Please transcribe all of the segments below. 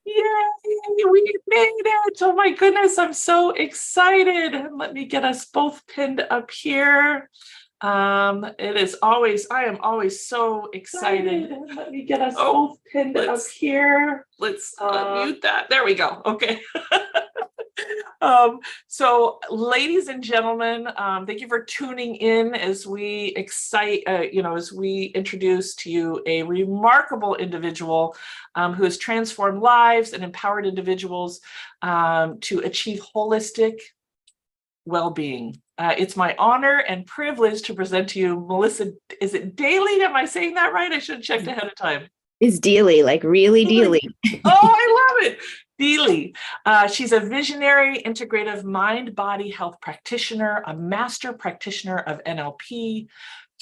Yay, we made it. Oh my goodness, I'm so excited. Let me get us both pinned up here. I am always so excited. Let me get us both pinned up here. Let's mute that. There we go. Okay. So, ladies and gentlemen, thank you for tuning in as we as we introduce to you a remarkable individual who has transformed lives and empowered individuals to achieve holistic well-being. It's my honor and privilege to present to you Melissa. Is it Daly? Am I saying that right? I should have checked ahead of time. It's Dealy, like really Dealy. Oh, I love it. Dealy. She's a visionary integrative mind-body health practitioner, a master practitioner of NLP,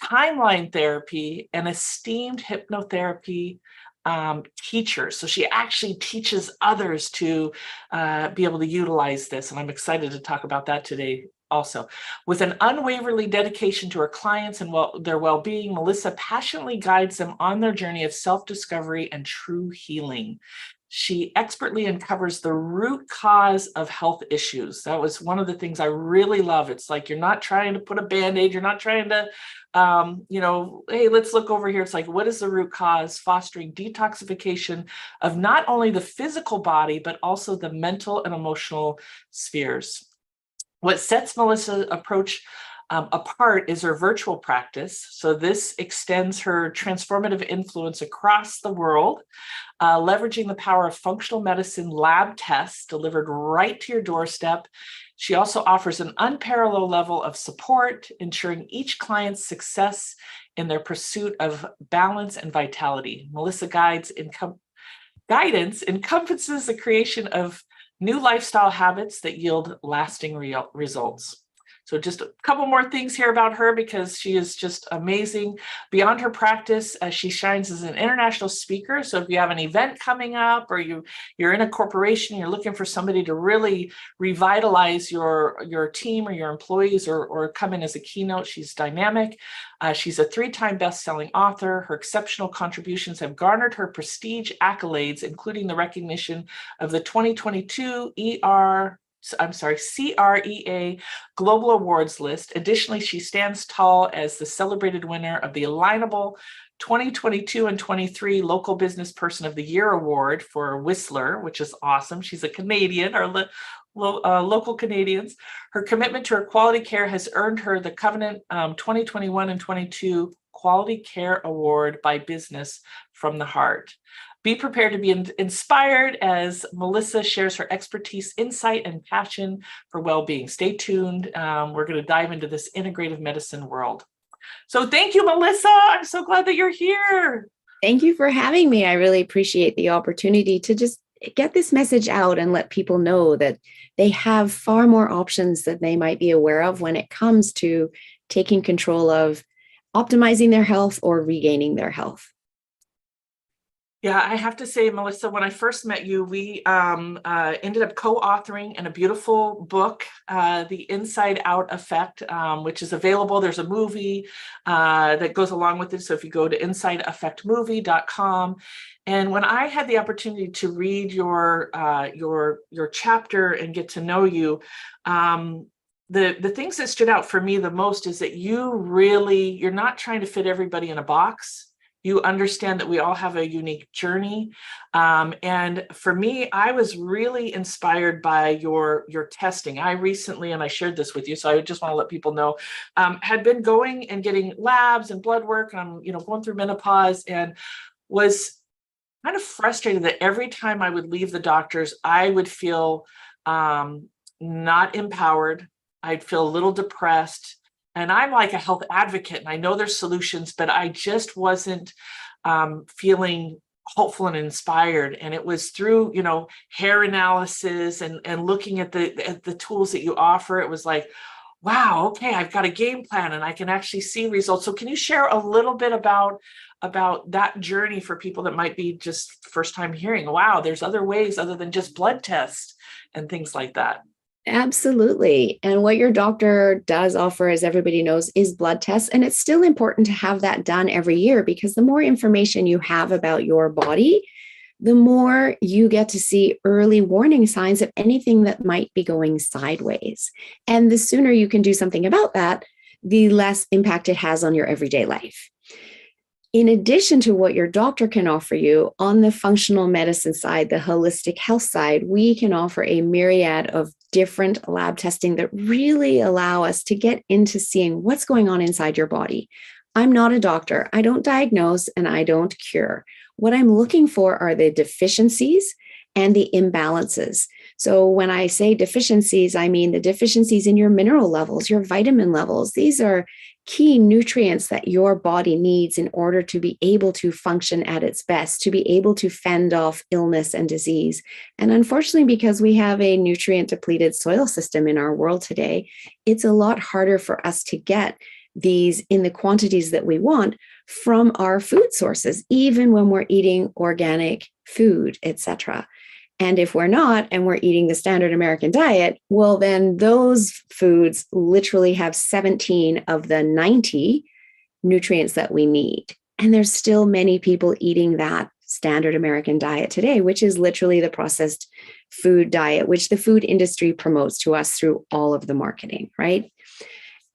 timeline therapy, and esteemed hypnotherapy teacher. So she actually teaches others to be able to utilize this. And I'm excited to talk about that today. Also, with an unwaveringly dedication to her clients and their well-being, Melissa passionately guides them on their journey of self-discovery and true healing. She expertly uncovers the root cause of health issues. That was one of the things I really love. It's like you're not trying to put a Band-Aid. You're not trying to, hey, let's look over here. It's like, what is the root cause? Fostering detoxification of not only the physical body, but also the mental and emotional spheres. What sets Melissa's approach apart is her virtual practice. So this extends her transformative influence across the world, leveraging the power of functional medicine lab tests delivered right to your doorstep. She also offers an unparalleled level of support, ensuring each client's success in their pursuit of balance and vitality. Melissa guidance encompasses the creation of new lifestyle habits that yield lasting results. So just a couple more things here about her because she is just amazing. Beyond her practice, she shines as an international speaker. So if you have an event coming up or you're in a corporation, you're looking for somebody to really revitalize your team or your employees or come in as a keynote, she's dynamic. She's a 3-time best-selling author. Her exceptional contributions have garnered her prestige accolades, including the recognition of the 2022 CREA Global Awards list. Additionally, she stands tall as the celebrated winner of the Alignable 2022 and 23 Local Business Person of the Year Award for Whistler, which is awesome. She's a Canadian, or local Canadians. Her commitment to her quality care has earned her the Covenant 2021 and 22 Quality Care Award by Business from the Heart. Be prepared to be inspired as Melissa shares her expertise, insight, and passion for well-being. Stay tuned. We're going to dive into this integrative medicine world. So thank you, Melissa. I'm so glad that you're here. Thank you for having me. I really appreciate the opportunity to just get this message out and let people know that they have far more options that they might be aware of when it comes to taking control of optimizing their health or regaining their health. Yeah, I have to say, Melissa, when I first met you, we ended up co-authoring in a beautiful book, The Inside Out Effect, which is available. There's a movie that goes along with it. So if you go to insideeffectmovie.com, and when I had the opportunity to read your chapter and get to know you, the things that stood out for me the most is that you're not trying to fit everybody in a box. You understand that we all have a unique journey. And for me, I was really inspired by your testing. I recently, and I shared this with you, so I just want to let people know, had been going and getting labs and blood work, and I'm going through menopause, and was kind of frustrated that every time I would leave the doctors, I would feel not empowered. I'd feel a little depressed. And I'm like a health advocate, and I know there's solutions, but I just wasn't feeling hopeful and inspired. And it was through, hair analysis and looking at the tools that you offer. It was like, wow, okay, I've got a game plan and I can actually see results. So can you share a little bit about that journey for people that might be just first time hearing, wow, there's other ways other than just blood tests and things like that? Absolutely. And what your doctor does offer, as everybody knows, is blood tests. And it's still important to have that done every year because the more information you have about your body, the more you get to see early warning signs of anything that might be going sideways. And the sooner you can do something about that, the less impact it has on your everyday life. In addition to what your doctor can offer you on the functional medicine side, the holistic health side, we can offer a myriad of different lab testing that really allow us to get into seeing what's going on inside your body. I'm not a doctor. I don't diagnose and I don't cure. What I'm looking for are the deficiencies and the imbalances. So when I say deficiencies, I mean the deficiencies in your mineral levels, your vitamin levels. These are key nutrients that your body needs in order to be able to function at its best, to be able to fend off illness and disease. And unfortunately, because we have a nutrient depleted soil system in our world today, it's a lot harder for us to get these in the quantities that we want from our food sources, even when we're eating organic food, etc. And if we're not, and we're eating the standard American diet, well, then those foods literally have 17 of the 90 nutrients that we need. And there's still many people eating that standard American diet today, which is literally the processed food diet, which the food industry promotes to us through all of the marketing, right?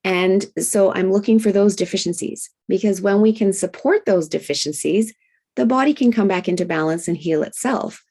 And so I'm looking for those deficiencies, because when we can support those deficiencies, the body can come back into balance and heal itself.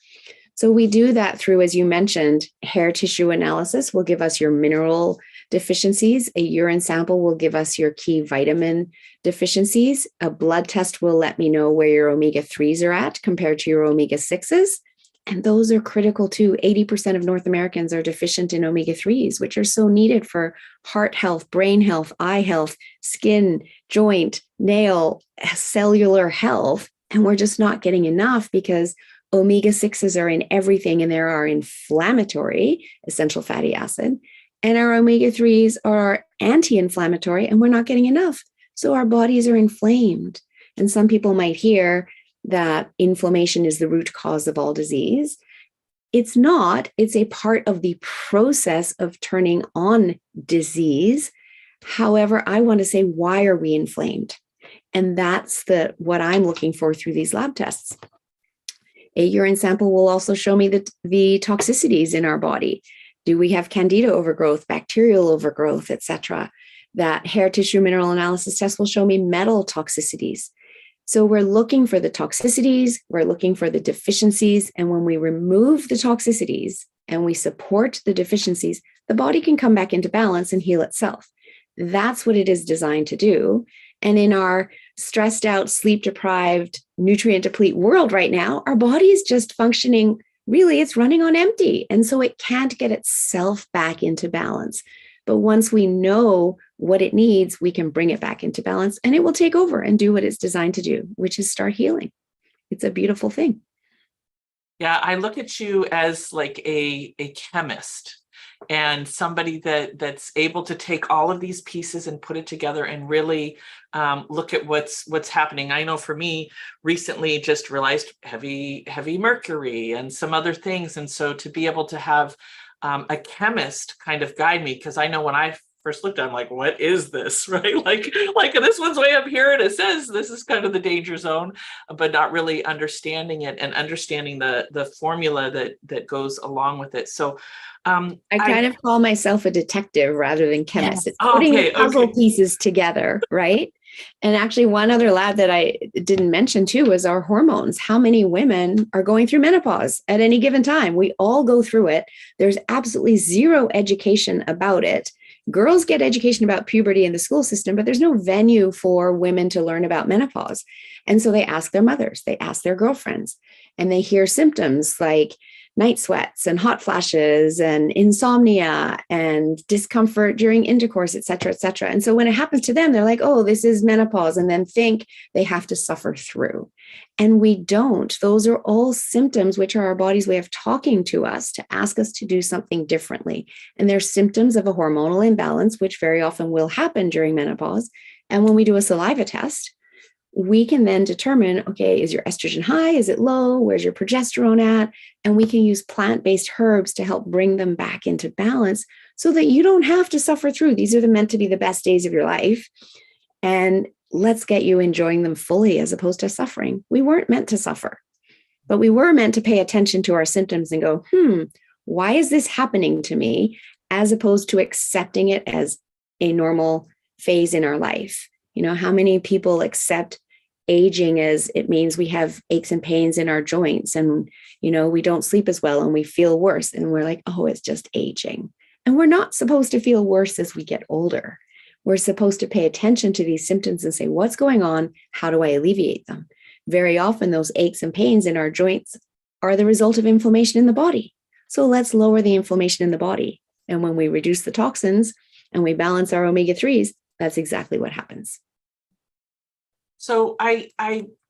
So we do that through, as you mentioned, hair tissue analysis will give us your mineral deficiencies. A urine sample will give us your key vitamin deficiencies. A blood test will let me know where your omega-3s are at compared to your omega-6s. And those are critical too. 80% of North Americans are deficient in omega-3s, which are so needed for heart health, brain health, eye health, skin, joint, nail, cellular health. And we're just not getting enough because omega-6s are in everything, and there are inflammatory essential fatty acid. And our omega-3s are anti-inflammatory, and we're not getting enough. So our bodies are inflamed. And some people might hear that inflammation is the root cause of all disease. It's not. It's a part of the process of turning on disease. However, I want to say, why are we inflamed? And that's what I'm looking for through these lab tests. A urine sample will also show me the toxicities in our body. Do we have candida overgrowth, bacterial overgrowth, etc.? That hair tissue mineral analysis test will show me metal toxicities. So we're looking for the toxicities, we're looking for the deficiencies, and when we remove the toxicities and we support the deficiencies, the body can come back into balance and heal itself. That's what it is designed to do. And in our stressed out, sleep deprived, nutrient deplete world right now, our body is just functioning, really, it's running on empty. And so it can't get itself back into balance. But once we know what it needs, we can bring it back into balance, and it will take over and do what it's designed to do, which is start healing. It's a beautiful thing. Yeah, I look at you as like a chemist and somebody that's able to take all of these pieces and put it together and really look at what's happening. I know for me, recently just realized heavy mercury and some other things. And so to be able to have a chemist kind of guide me, because I know when I first looked at it, I'm like, what is this, right? Like this one's way up here and it says this is kind of the danger zone, but not really understanding it and understanding the formula that goes along with it. So I kind of call myself a detective rather than chemist. Yes. It's putting the puzzle pieces together, right? And actually, one other lab that I didn't mention too was our hormones. How many women are going through menopause at any given time? We all go through it. There's absolutely zero education about it. Girls get education about puberty in the school system, but there's no venue for women to learn about menopause. And so they ask their mothers, they ask their girlfriends, and they hear symptoms like night sweats and hot flashes and insomnia and discomfort during intercourse, et cetera, et cetera. And so when it happens to them, they're like, oh, this is menopause, and then think they have to suffer through. And we don't. Those are all symptoms, which are our body's way of talking to us to ask us to do something differently. And they're symptoms of a hormonal imbalance, which very often will happen during menopause. And when we do a saliva test, we can then determine, okay, is your estrogen high? Is it low? Where's your progesterone at? And we can use plant-based herbs to help bring them back into balance so that you don't have to suffer through. These are meant to be the best days of your life. And let's get you enjoying them fully as opposed to suffering. We weren't meant to suffer. But we were meant to pay attention to our symptoms and go, why is this happening to me? As opposed to accepting it as a normal phase in our life. You know, how many people accept aging as it means we have aches and pains in our joints and, you know, we don't sleep as well and we feel worse. And we're like, oh, it's just aging. And we're not supposed to feel worse as we get older. We're supposed to pay attention to these symptoms and say, what's going on? How do I alleviate them? Very often those aches and pains in our joints are the result of inflammation in the body. So let's lower the inflammation in the body. And when we reduce the toxins and we balance our omega-3s, that's exactly what happens. So I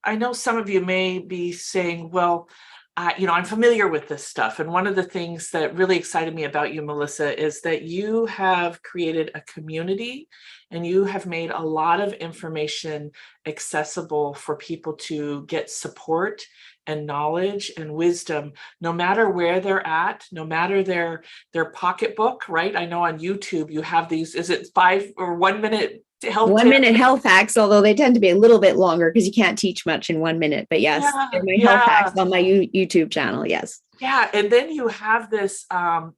know some of you may be saying, well, I'm familiar with this stuff. And one of the things that really excited me about you, Melissa, is that you have created a community and you have made a lot of information accessible for people to get support and knowledge and wisdom, no matter where they're at, no matter their pocketbook, right? I know on YouTube you have these, is it 5 or 1 minute health 1 minute health hacks, although they tend to be a little bit longer because you can't teach much in 1 minute. But yes, they're my health hacks on my YouTube channel. Yes. Yeah. And then you have this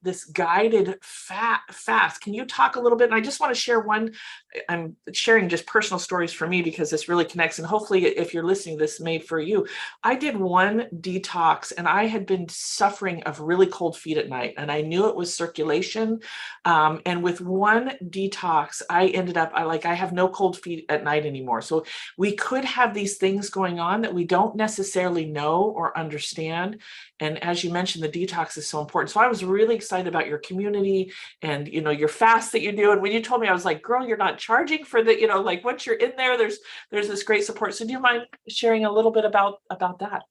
this guided fast. Can you talk a little bit? And I just want to share one. I'm sharing just personal stories for me because this really connects. And hopefully if you're listening, this made for you. I did one detox and I had been suffering of really cold feet at night. And I knew it was circulation. And with one detox, I ended up, I have no cold feet at night anymore. So we could have these things going on that we don't necessarily know or understand. And as you mentioned, the detox is so important. So I was really excited about your community and, your fast that you do. And when you told me, I was like, girl, you're not charging for the, once you're in there, there's this great support. So do you mind sharing a little bit about that?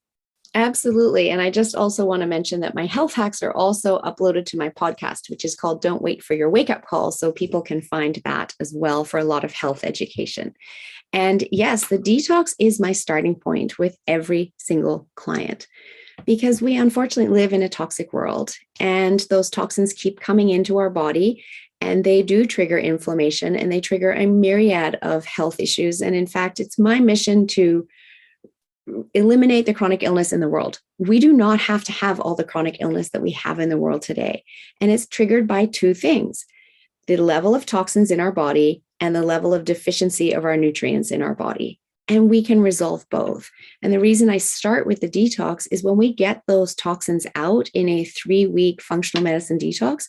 Absolutely. And I just also want to mention that my health hacks are also uploaded to my podcast, which is called Don't Wait for Your Wake Up Call. So people can find that as well for a lot of health education. And yes, the detox is my starting point with every single client, because we unfortunately live in a toxic world and those toxins keep coming into our body and they do trigger inflammation and they trigger a myriad of health issues. And in fact, it's my mission to eliminate the chronic illness in the world. We do not have to have all the chronic illness that we have in the world today. And it's triggered by two things: the level of toxins in our body and the level of deficiency of our nutrients in our body. And we can resolve both. And the reason I start with the detox is when we get those toxins out in a 3-week functional medicine detox,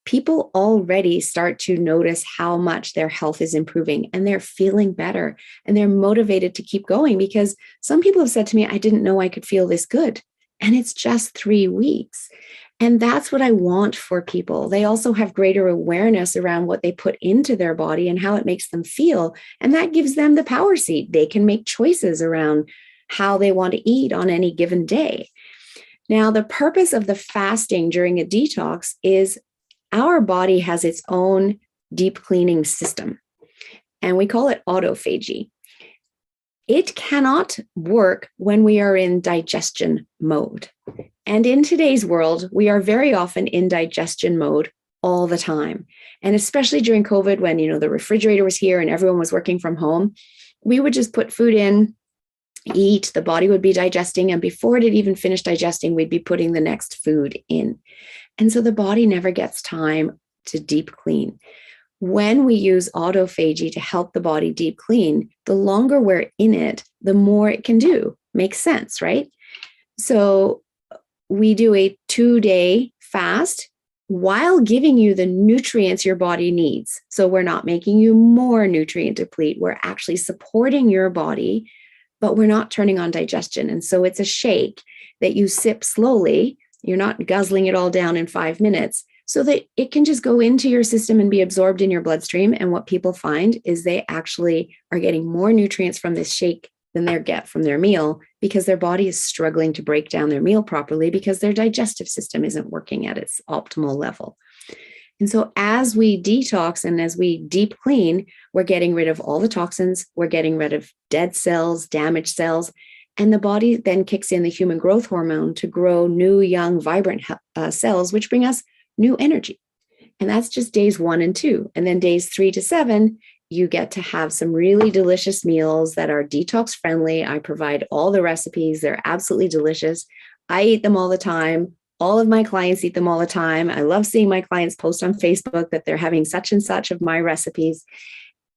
people already start to notice how much their health is improving and they're feeling better and they're motivated to keep going, because some people have said to me, I didn't know I could feel this good. And it's just 3 weeks. And that's what I want for people. They also have greater awareness around what they put into their body and how it makes them feel. And that gives them the power seat. They can make choices around how they want to eat on any given day. Now, the purpose of the fasting during a detox is our body has its own deep cleaning system, and we call it autophagy. It cannot work when we are in digestion mode. And in today's world, we are very often in digestion mode all the time. And especially during COVID, when, the refrigerator was here and everyone was working from home, we would just put food in, eat, the body would be digesting. And before it had even finished digesting, we'd be putting the next food in. And so the body never gets time to deep clean. When we use autophagy to help the body deep clean, the longer we're in it, the more it can do. Makes sense, right? So we do a 2-day fast while giving you the nutrients your body needs. So we're not making you more nutrient deplete. We're actually supporting your body, but we're not turning on digestion. And so it's a shake that you sip slowly. You're not guzzling it all down in 5 minutes, so that it can just go into your system and be absorbed in your bloodstream. And what people find is they actually are getting more nutrients from this shake than they get from their meal, because their body is struggling to break down their meal properly because their digestive system isn't working at its optimal level. And so as we detox and as we deep clean, we're getting rid of all the toxins, we're getting rid of dead cells, damaged cells, and the body then kicks in the human growth hormone to grow new, young, vibrant cells, which bring us new energy. And that's just days 1 and 2. And then days 3 to 7, you get to have some really delicious meals that are detox friendly. I provide all the recipes. They're absolutely delicious. I eat them all the time. All of my clients eat them all the time. I love seeing my clients post on Facebook that they're having such and such of my recipes,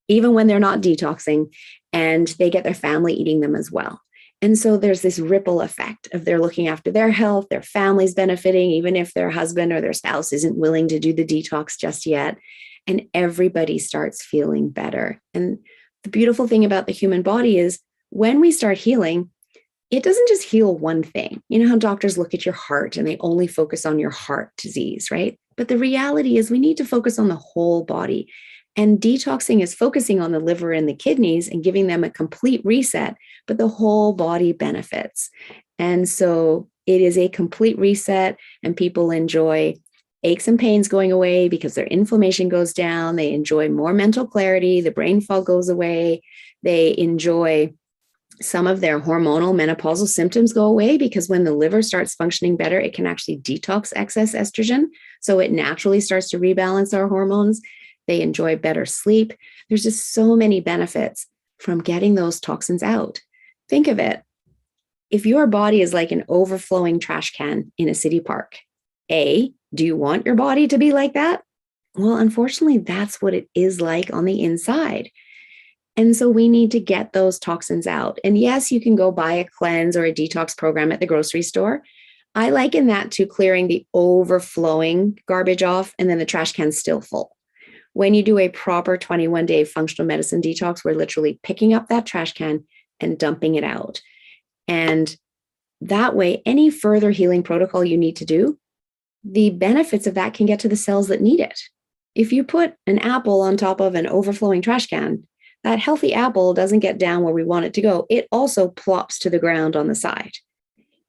even when they're not detoxing, and they get their family eating them as well. And so there's this ripple effect of they're looking after their health, their family's benefiting, even if their husband or their spouse isn't willing to do the detox just yet. And everybody starts feeling better. And the beautiful thing about the human body is when we start healing, it doesn't just heal one thing. You know how doctors look at your heart and they only focus on your heart disease, right? But the reality is we need to focus on the whole body. And detoxing is focusing on the liver and the kidneys and giving them a complete reset, but the whole body benefits. And so it is a complete reset, and people enjoy aches and pains going away because their inflammation goes down. They enjoy more mental clarity. The brain fog goes away. They enjoy some of their hormonal menopausal symptoms go away because when the liver starts functioning better, it can actually detox excess estrogen. So it naturally starts to rebalance our hormones. They enjoy better sleep. There's just so many benefits from getting those toxins out. Think of it. If your body is like an overflowing trash can in a city park, do you want your body to be like that? Well, unfortunately, that's what it is like on the inside. And so we need to get those toxins out. And yes, you can go buy a cleanse or a detox program at the grocery store. I liken that to clearing the overflowing garbage off, and then the trash can's still full. When you do a proper 21-day functional medicine detox, we're literally picking up that trash can and dumping it out. And that way, any further healing protocol you need to do, the benefits of that can get to the cells that need it. If you put an apple on top of an overflowing trash can, that healthy apple doesn't get down where we want it to go. It also plops to the ground on the side.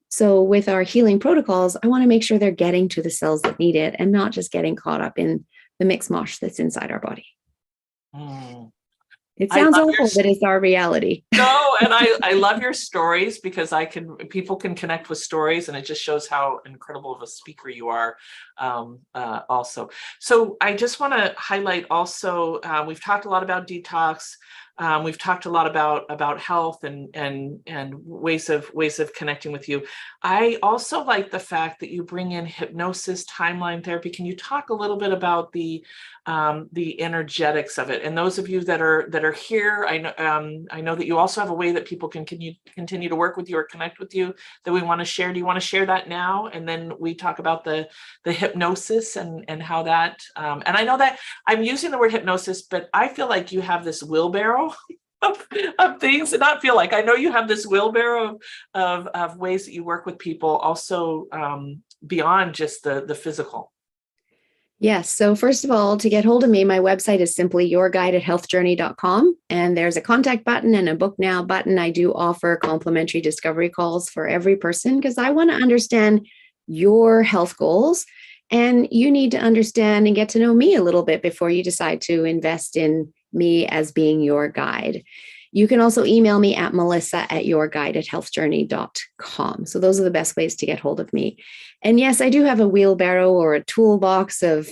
So with our healing protocols, I want to make sure they're getting to the cells that need it and not just getting caught up in the mix mosh that's inside our body. It sounds awful, but it's our reality. No, and I love your stories because people can connect with stories, and it just shows how incredible of a speaker you are. Also, so I just want to highlight also, we've talked a lot about detox. We've talked a lot about health and ways of connecting with you. I also like the fact that you bring in hypnosis, timeline therapy. Can you talk a little bit about the energetics of it? And those of you that are here, I know that you also have a way that people can continue to work with you or connect with you that we want to share. Do you want to share that now? And then we talk about the hypnosis and how that. And I know that I'm using the word hypnosis, but I feel like you have this wheelbarrow of things, and not feel like, I know you have this wheelbarrow of ways that you work with people also beyond just the physical. Yes. So first of all, to get hold of me, my website is simply yourguideathealthjourney.com. And there's a contact button and a book now button. I do offer complimentary discovery calls for every person because I want to understand your health goals. And you need to understand and get to know me a little bit before you decide to invest in me as being your guide. You can also email me at melissa@yourguideathealthjourney.com. So those are the best ways to get hold of me. And yes, I do have a wheelbarrow or a toolbox of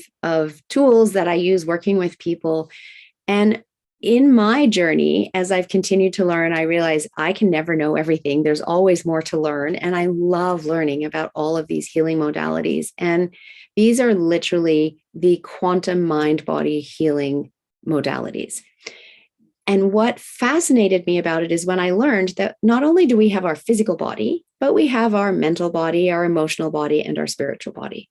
tools that I use working with people. And in my journey, as I've continued to learn, I realize I can never know everything. There's always more to learn. And I love learning about all of these healing modalities. And these are literally the quantum mind-body healing modalities. And what fascinated me about it is when I learned that not only do we have our physical body, but we have our mental body, our emotional body, and our spiritual body.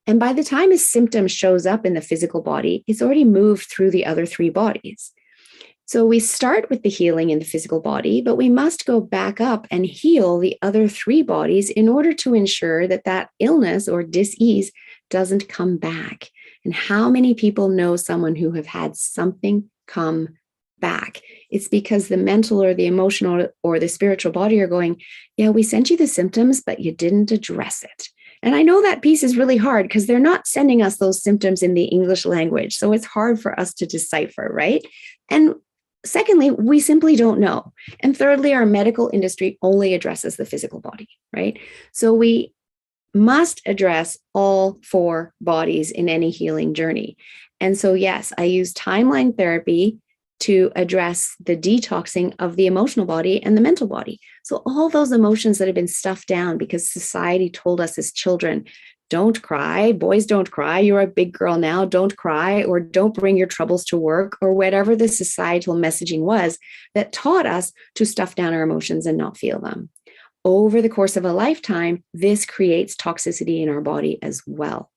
And by the time a symptom shows up in the physical body, it's already moved through the other three bodies. So we start with the healing in the physical body, but we must go back up and heal the other three bodies in order to ensure that that illness or dis-ease doesn't come back. And how many people know someone who have had something come back? It's because the mental or the emotional or the spiritual body are going, yeah, we sent you the symptoms, but you didn't address it. And I know that piece is really hard because they're not sending us those symptoms in the English language. So it's hard for us to decipher, right? And secondly, we simply don't know. And thirdly, our medical industry only addresses the physical body, right? So we must address all four bodies in any healing journey. And so, yes, I use timeline therapy to address the detoxing of the emotional body and the mental body. So all those emotions that have been stuffed down because society told us as children, don't cry, boys don't cry, you're a big girl now, don't cry, or don't bring your troubles to work, or whatever the societal messaging was that taught us to stuff down our emotions and not feel them. Over the course of a lifetime, this creates toxicity in our body as well.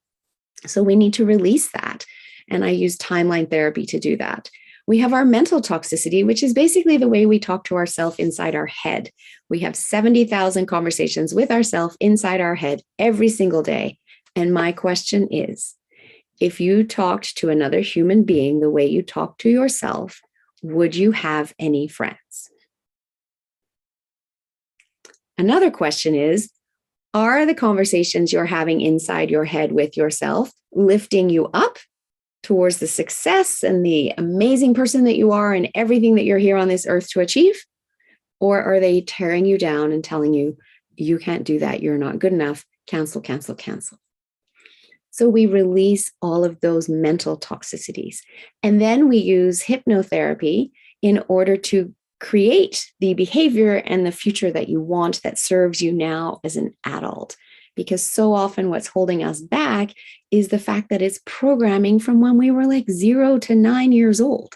So we need to release that. And I use timeline therapy to do that. We have our mental toxicity, which is basically the way we talk to ourselves inside our head. We have 70,000 conversations with ourselves inside our head every single day. And my question is, if you talked to another human being the way you talk to yourself, would you have any friends? Another question is, are the conversations you're having inside your head with yourself lifting you up towards the success and the amazing person that you are and everything that you're here on this earth to achieve? Or are they tearing you down and telling you, you can't do that, you're not good enough, cancel, cancel, cancel? So we release all of those mental toxicities. And then we use hypnotherapy in order to create the behavior and the future that you want that serves you now as an adult. Because so often what's holding us back is the fact that it's programming from when we were like 0 to 9 years old.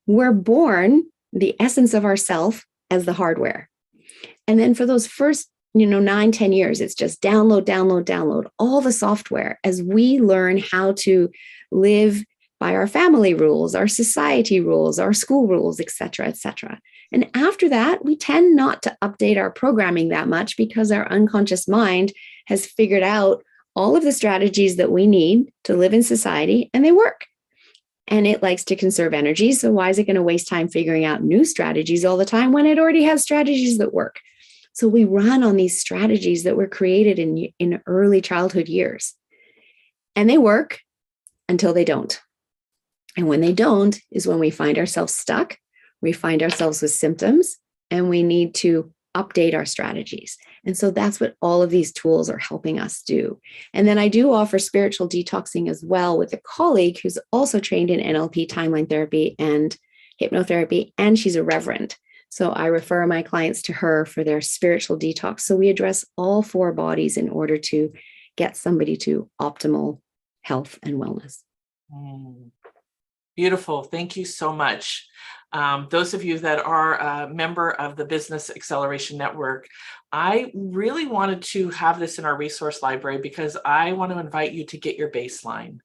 We're born, the essence of ourself, as the hardware. And then for those first 9, 10 years, it's just download, download, download all the software as we learn how to live by our family rules, our society rules, our school rules, et cetera, et cetera. And after that, we tend not to update our programming that much because our unconscious mind has figured out all of the strategies that we need to live in society, and they work. And it likes to conserve energy. So why is it going to waste time figuring out new strategies all the time when it already has strategies that work? So we run on these strategies that were created in early childhood years. And they work until they don't. And when they don't is when we find ourselves stuck, we find ourselves with symptoms, and we need to update our strategies. And so that's what all of these tools are helping us do. And then I do offer spiritual detoxing as well with a colleague who's also trained in NLP, timeline therapy, and hypnotherapy, and she's a reverend. So I refer my clients to her for their spiritual detox. So we address all 4 bodies in order to get somebody to optimal health and wellness. Beautiful. Thank you so much. Those of you that are a member of the Business Acceleration Network, I really wanted to have this in our resource library because I want to invite you to get your baseline.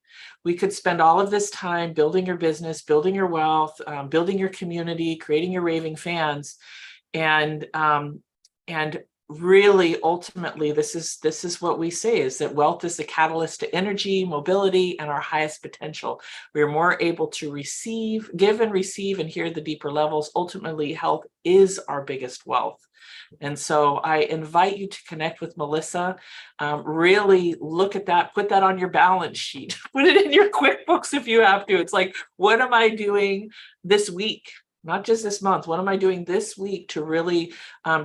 We could spend all of this time building your business, building your wealth, building your community, creating your raving fans, and really ultimately this is what we say, is that wealth is the catalyst to energy, mobility, and our highest potential. We are more able to receive, give and receive, and hear the deeper levels. Ultimately, health is our biggest wealth. And so I invite you to connect with Melissa. Really look at that, put that on your balance sheet, put it in your QuickBooks if you have to. It's like, what am I doing this week? Not just this month. What am I doing this week to really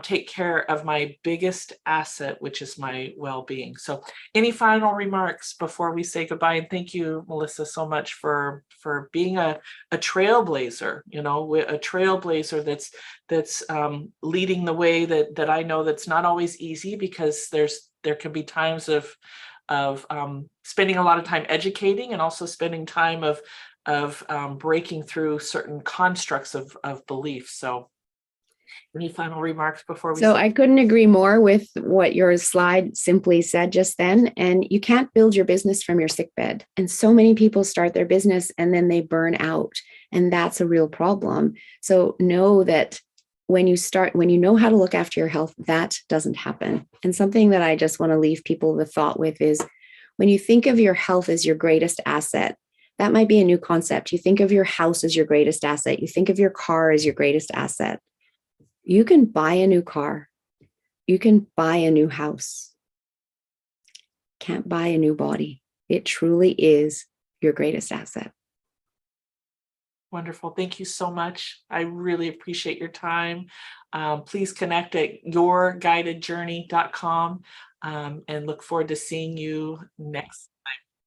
take care of my biggest asset, which is my well-being? So any final remarks before we say goodbye? And thank you, Melissa, so much for being a trailblazer, a trailblazer that's leading the way that I know that's not always easy, because there can be times of spending a lot of time educating and also spending time of breaking through certain constructs of belief. So any final remarks before we? So I couldn't agree more with what your slide simply said just then. And you can't build your business from your sickbed. And so many people start their business and then they burn out. And that's a real problem. So know that when you know how to look after your health, that doesn't happen. And something that I just want to leave people the thought with is, when you think of your health as your greatest asset, that might be a new concept. You think of your house as your greatest asset. You think of your car as your greatest asset. You can buy a new car. You can buy a new house. Can't buy a new body. It truly is your greatest asset. Wonderful. Thank you so much. I really appreciate your time. Please connect at yourguidedjourney.com and look forward to seeing you next